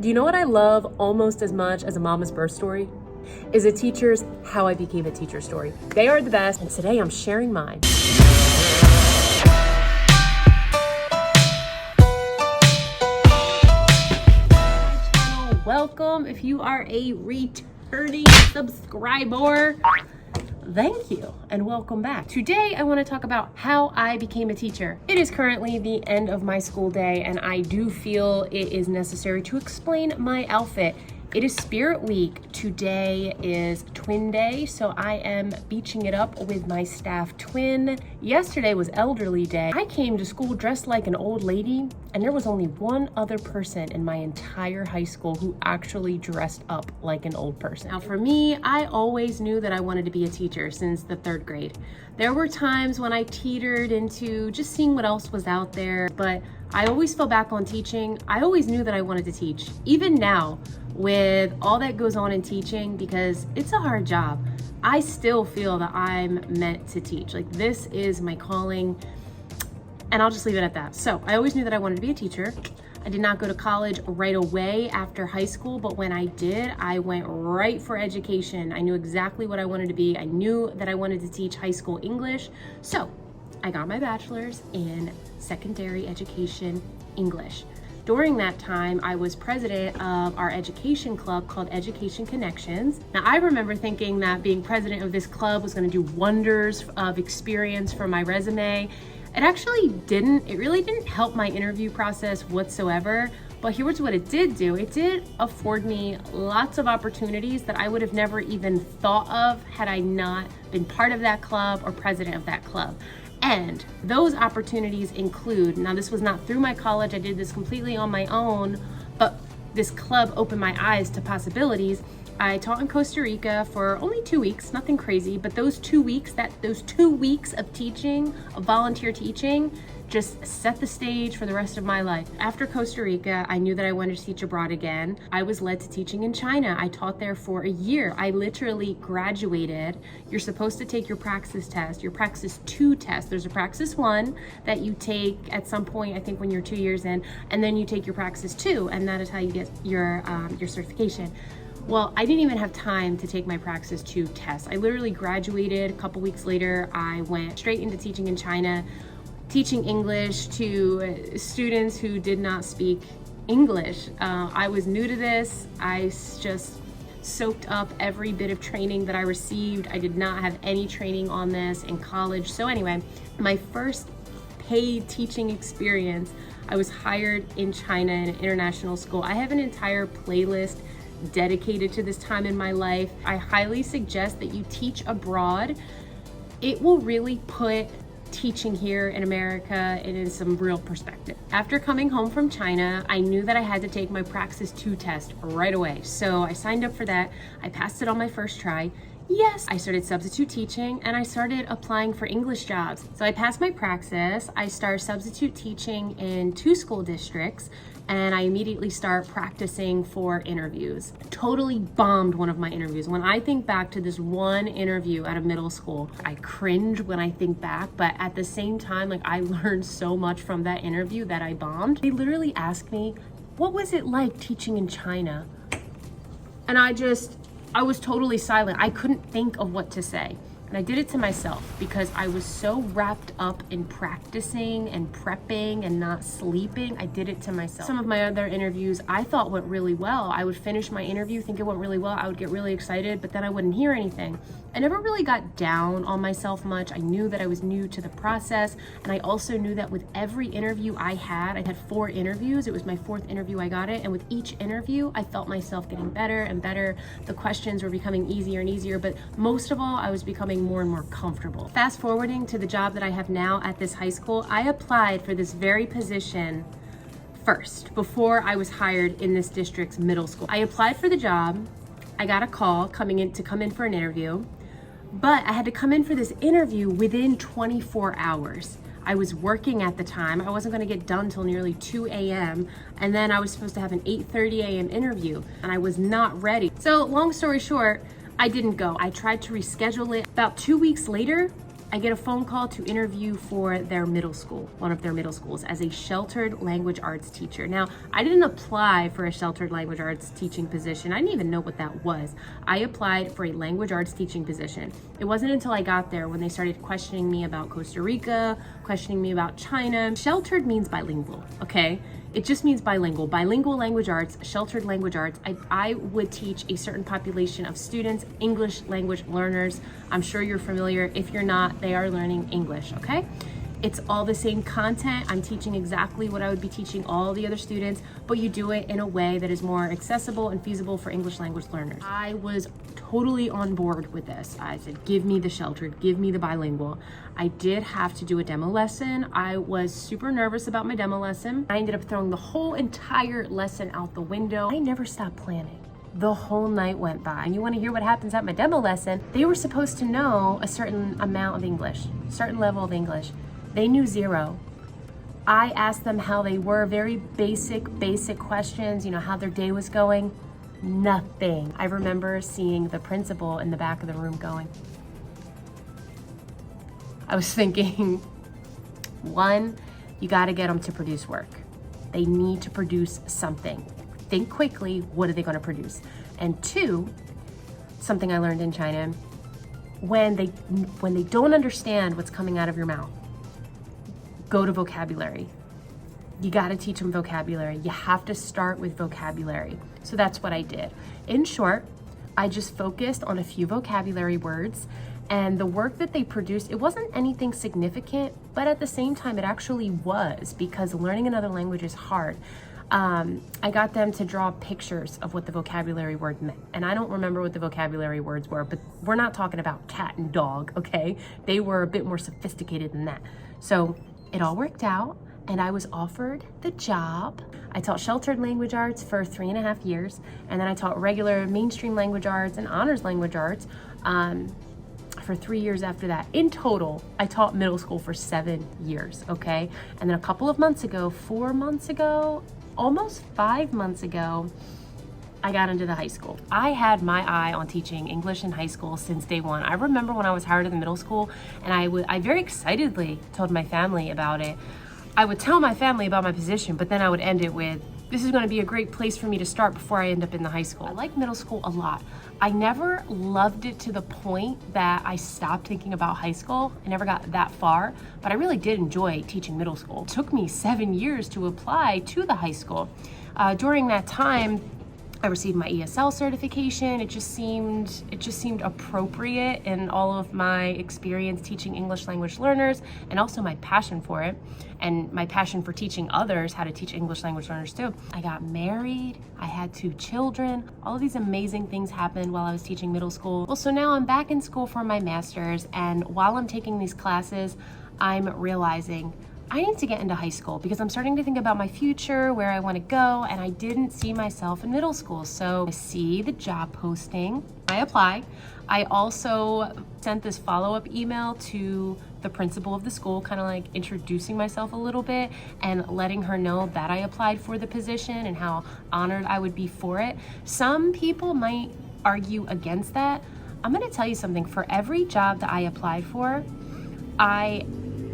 Do you know what I love almost as much as a mama's birth story? Is a teacher's how I became a teacher story. They are the best, and today I'm sharing mine. Welcome. If you are a returning subscriber, thank you and welcome back. Today I want to talk about how I became a teacher. It is currently the end of my school day and I do feel it is necessary to explain my outfit. It is Spirit Week. Today is Twin Day, so I am beaching it up with my staff twin. Yesterday was Elderly Day. I came to school dressed like an old lady, and there was only one other person in my entire high school who actually dressed up like an old person. Now for me, I always knew that I wanted to be a teacher since the 3rd grade. There were times when I teetered into just seeing what else was out there, but I always fell back on teaching. I always knew that I wanted to teach. Even now, with all that goes on in teaching, because it's a hard job, I still feel that I'm meant to teach. Like, this is my calling, and I'll just leave it at that. So I always knew that I wanted to be a teacher. I did not go to college right away after high school, but when I did, I went right for education. I knew exactly what I wanted to be. I knew that I wanted to teach high school English. So I got my bachelor's in secondary education English. During that time, I was president of our education club called Education Connections. Now, I remember thinking that being president of this club was going to do wonders of experience for my resume. It actually didn't. It really didn't help my interview process whatsoever. But here's what it did do. It did afford me lots of opportunities that I would have never even thought of had I not been part of that club or president of that club. And those opportunities include, now this was not through my college, I did this completely on my own, but this club opened my eyes to possibilities. I taught in Costa Rica for only 2 weeks, nothing crazy, but those 2 weeks, those 2 weeks of teaching, of volunteer teaching, just set the stage for the rest of my life. After Costa Rica, I knew that I wanted to teach abroad again. I was led to teaching in China. I taught there for a year. I literally graduated. You're supposed to take your praxis test, your praxis 2 test. There's a praxis 1 that you take at some point, I think when you're 2 years in, and then you take your praxis 2, and that is how you get your certification. Well, I didn't even have time to take my praxis 2 test. I literally graduated. A couple weeks later, I went straight into teaching in China, teaching English to students who did not speak English. I was new to this. I just soaked up every bit of training that I received. I did not have any training on this in college. So anyway, my first paid teaching experience, I was hired in China in an international school. I have an entire playlist dedicated to this time in my life. I highly suggest that you teach abroad. It will really put teaching here in America in some real perspective. After coming home from China, I knew that I had to take my Praxis 2 test right away. So I signed up for that. I passed it on my first try. Yes, I started substitute teaching and I started applying for English jobs. So I passed my praxis. I started substitute teaching in 2 school districts and I immediately start practicing for interviews. Totally bombed one of my interviews. When I think back to this one interview at a middle school, I cringe when I think back, but at the same time, like, I learned so much from that interview that I bombed. They literally asked me, what was it like teaching in China? And I was totally silent. I couldn't think of what to say. And I did it to myself because I was so wrapped up in practicing and prepping and not sleeping. I did it to myself. Some of my other interviews I thought went really well. I would finish my interview, think it went really well. I would get really excited, but then I wouldn't hear anything. I never really got down on myself much. I knew that I was new to the process. And I also knew that with every interview I had 4 interviews. It was my 4th interview I got it. And with each interview, I felt myself getting better and better. The questions were becoming easier and easier, but most of all, I was becoming more and more comfortable. Fast forwarding to the job that I have now at this high school, I applied for this very position first, before I was hired in this district's middle school. I applied for the job. I got a call to come in for an interview, but I had to come in for this interview within 24 hours. I was working at the time. I wasn't going to get done till nearly 2 a.m. And then I was supposed to have an 8:30 a.m. interview and I was not ready. So long story short, I didn't go. I tried to reschedule it. About 2 weeks later, I get a phone call to interview for their middle school, one of their middle schools, as a sheltered language arts teacher. Now, I didn't apply for a sheltered language arts teaching position. I didn't even know what that was. I applied for a language arts teaching position. It wasn't until I got there when they started questioning me about Costa Rica, questioning me about China. Sheltered means bilingual, okay? It just means bilingual. Bilingual language arts, sheltered language arts. I would teach a certain population of students, English language learners. I'm sure you're familiar. If you're not, they are learning English, okay? It's all the same content. I'm teaching exactly what I would be teaching all the other students, but you do it in a way that is more accessible and feasible for English language learners. I was totally on board with this. I said, give me the sheltered, give me the bilingual. I did have to do a demo lesson. I was super nervous about my demo lesson. I ended up throwing the whole entire lesson out the window. I never stopped planning. The whole night went by. And you want to hear what happens at my demo lesson? They were supposed to know a certain amount of English, certain level of English. They knew zero. I asked them how they were, very basic questions, you know, how their day was going. Nothing. I remember seeing the principal in the back of the room going. I was thinking, one, you got to get them to produce work. They need to produce something. Think quickly, what are they going to produce? And two, something I learned in China, when they don't understand what's coming out of your mouth, go to vocabulary. You got to teach them vocabulary. You have to start with vocabulary. So that's what I did. In short, I just focused on a few vocabulary words, and the work that they produced, it wasn't anything significant, but at the same time, it actually was, because learning another language is hard. I got them to draw pictures of what the vocabulary word meant. And I don't remember what the vocabulary words were, but we're not talking about cat and dog, okay? They were a bit more sophisticated than that. So it all worked out, and I was offered the job. I taught sheltered language arts for 3.5 years, and then I taught regular mainstream language arts and honors language arts for 3 years after that. In total, I taught middle school for 7 years, okay? And then a couple of months ago, 4 months ago, almost 5 months ago, I got into the high school. I had my eye on teaching English in high school since day one. I remember when I was hired in the middle school, and I very excitedly told my family about it. I would tell my family about my position, but then I would end it with, this is going to be a great place for me to start before I end up in the high school. I like middle school a lot. I never loved it to the point that I stopped thinking about high school. I never got that far, but I really did enjoy teaching middle school. It took me 7 years to apply to the high school. During that time, I received my ESL certification. It just seemed appropriate in all of my experience teaching English language learners, and also my passion for it, and my passion for teaching others how to teach English language learners too. I got married, I had 2 children. All of these amazing things happened while I was teaching middle school. Well, so now I'm back in school for my master's, and while I'm taking these classes, I'm realizing I need to get into high school, because I'm starting to think about my future, where I want to go, and I didn't see myself in middle school. So I see the job posting, I apply. I also sent this follow-up email to the principal of the school, kind of like introducing myself a little bit and letting her know that I applied for the position and how honored I would be for it. Some people might argue against that. I'm going to tell you something. For every job that I applied for,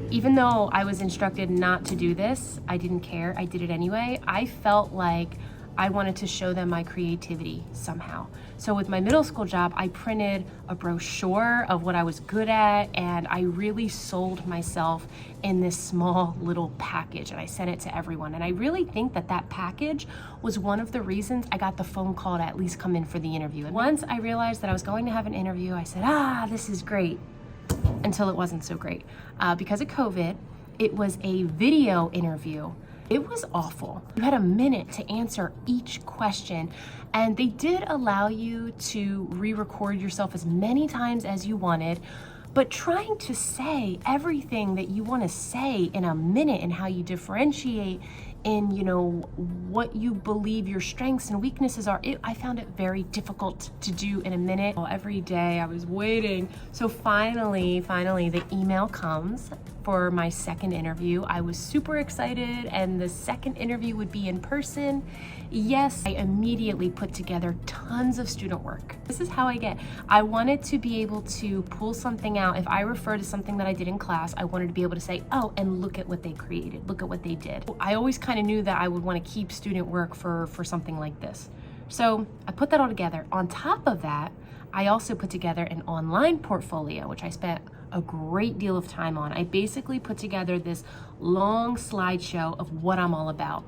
even though I was instructed not to do this, I didn't care. I did it anyway. I felt like I wanted to show them my creativity somehow. So with my middle school job, I printed a brochure of what I was good at, and I really sold myself in this small little package, and I sent it to everyone. And I really think that that package was one of the reasons I got the phone call to at least come in for the interview. And once I realized that I was going to have an interview, I said, this is great. Until it wasn't so great. Because of COVID, it was a video interview. It was awful. You had a minute to answer each question, and they did allow you to re-record yourself as many times as you wanted, but trying to say everything that you want to say in a minute and how you differentiate in, what you believe your strengths and weaknesses are. I found it very difficult to do in a minute. Every day I was waiting. So finally, the email comes for my second interview. I was super excited, and the second interview would be in person. Yes, I immediately put together tons of student work. This is how I wanted to be able to pull something out. If I refer to something that I did in class, I wanted to be able to say, oh, and look at what they created, look at what they did. I always kind of knew that I would want to keep student work for something like this. So I put that all together. On top of that, I also put together an online portfolio, which I spent a great deal of time on. I basically put together this long slideshow of what I'm all about,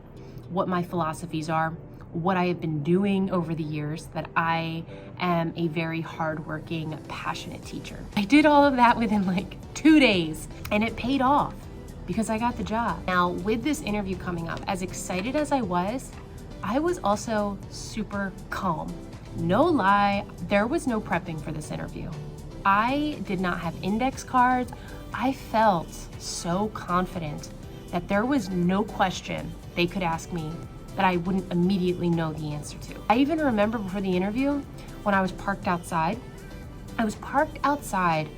what my philosophies are, what I have been doing over the years, that I am a very hardworking, passionate teacher. I did all of that within like 2 days, and it paid off because I got the job. Now, with this interview coming up, as excited as I was also super calm. No lie, there was no prepping for this interview. I did not have index cards. I felt so confident that there was no question they could ask me that I wouldn't immediately know the answer to. I even remember before the interview when I was parked outside. I was parked outside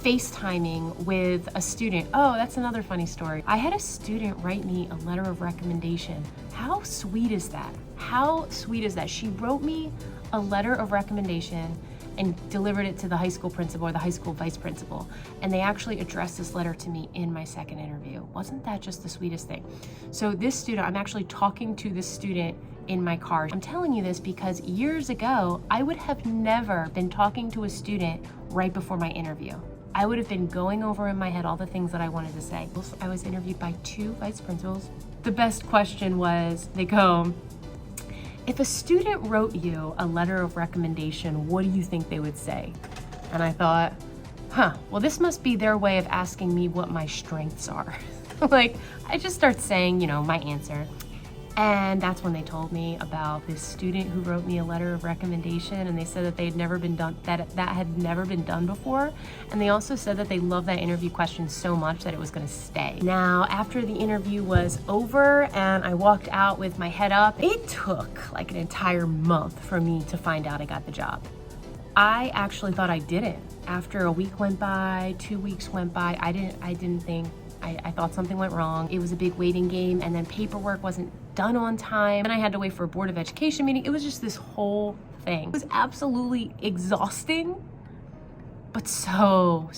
FaceTiming with a student. Oh, that's another funny story. I had a student write me a letter of recommendation. How sweet is that? How sweet is that? She wrote me a letter of recommendation and delivered it to the high school principal or the high school vice principal. And they actually addressed this letter to me in my second interview. Wasn't that just the sweetest thing? So this student, I'm actually talking to this student in my car. I'm telling you this because years ago, I would have never been talking to a student right before my interview. I would have been going over in my head all the things that I wanted to say. I was interviewed by 2 vice principals. The best question was, they go, if a student wrote you a letter of recommendation, what do you think they would say? And I thought, well, this must be their way of asking me what my strengths are. Like, I just start saying, my answer. And that's when they told me about this student who wrote me a letter of recommendation, and they said that they had never been done, that had never been done before. And they also said that they loved that interview question so much that it was gonna stay. Now, after the interview was over and I walked out with my head up, it took like an entire month for me to find out I got the job. I actually thought I didn't. After a week went by, 2 weeks went by, I didn't think, I thought something went wrong. It was a big waiting game, and then paperwork wasn't done on time, and I had to wait for a Board of Education meeting. It was just this whole thing. It was absolutely exhausting, but so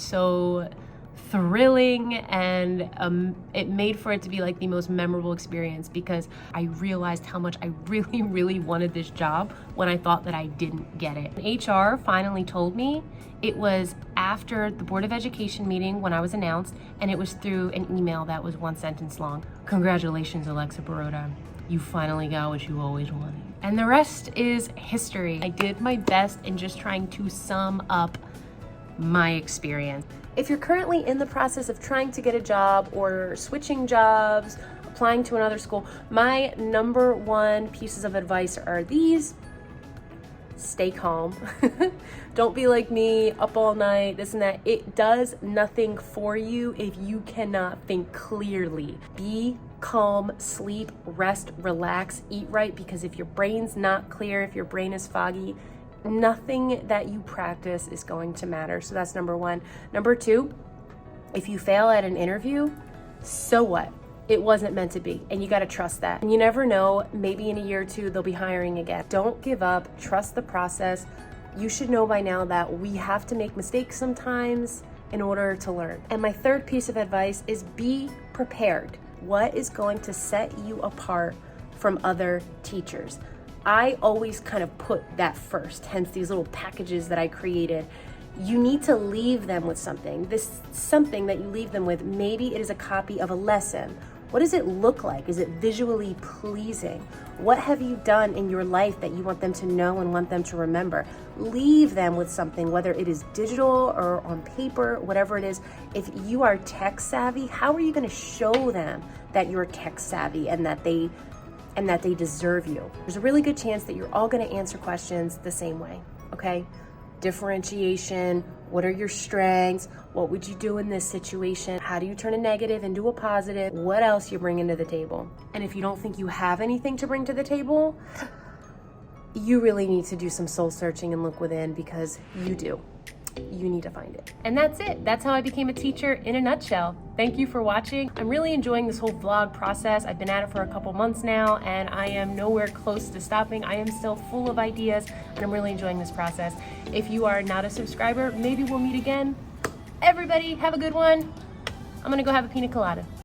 thrilling, and it made for it to be like the most memorable experience because I realized how much I really wanted this job when I thought that I didn't get it. HR finally told me. It was after the Board of Education meeting when I was announced, and it was through an email that was 1 sentence long. Congratulations, Alexa Borota. You finally got what you always wanted. And the rest is history. I did my best in just trying to sum up my experience. If you're currently in the process of trying to get a job or switching jobs, applying to another school, my number 1 pieces of advice are these. Stay calm. Don't be like me, up all night, this and that. It does nothing for you if you cannot think clearly. Be calm, sleep, rest, relax, eat right, because if your brain's not clear, if your brain is foggy, nothing that you practice is going to matter. So that's number 1. Number 2, if you fail at an interview, so what? It wasn't meant to be, and you got to trust that. And you never know, maybe in a year or 2 they'll be hiring again. Don't give up, trust the process. You should know by now that we have to make mistakes sometimes in order to learn. And my 3rd piece of advice is be prepared. What is going to set you apart from other teachers? I always kind of put that first, hence these little packages that I created. You need to leave them with something. This something that you leave them with, maybe it is a copy of a lesson. What does it look like? Is it visually pleasing? What have you done in your life that you want them to know and want them to remember? Leave them with something, whether it is digital or on paper, whatever it is. If you are tech savvy, how are you going to show them that you're tech savvy and that they deserve you? There's a really good chance that you're all going to answer questions the same way, okay? Differentiation, What are your strengths? What would you do in this situation? How do you turn a negative into a positive? What else you're bringing to the table? And if you don't think you have anything to bring to the table, you really need to do some soul searching and look within, because you do. You need to find it. And that's it. That's how I became a teacher in a nutshell. Thank you for watching. I'm really enjoying this whole vlog process. I've been at it for a couple months now, and I am nowhere close to stopping. I am still full of ideas, and I'm really enjoying this process. If you are not a subscriber, maybe we'll meet again. Everybody, have a good one. I'm gonna go have a pina colada.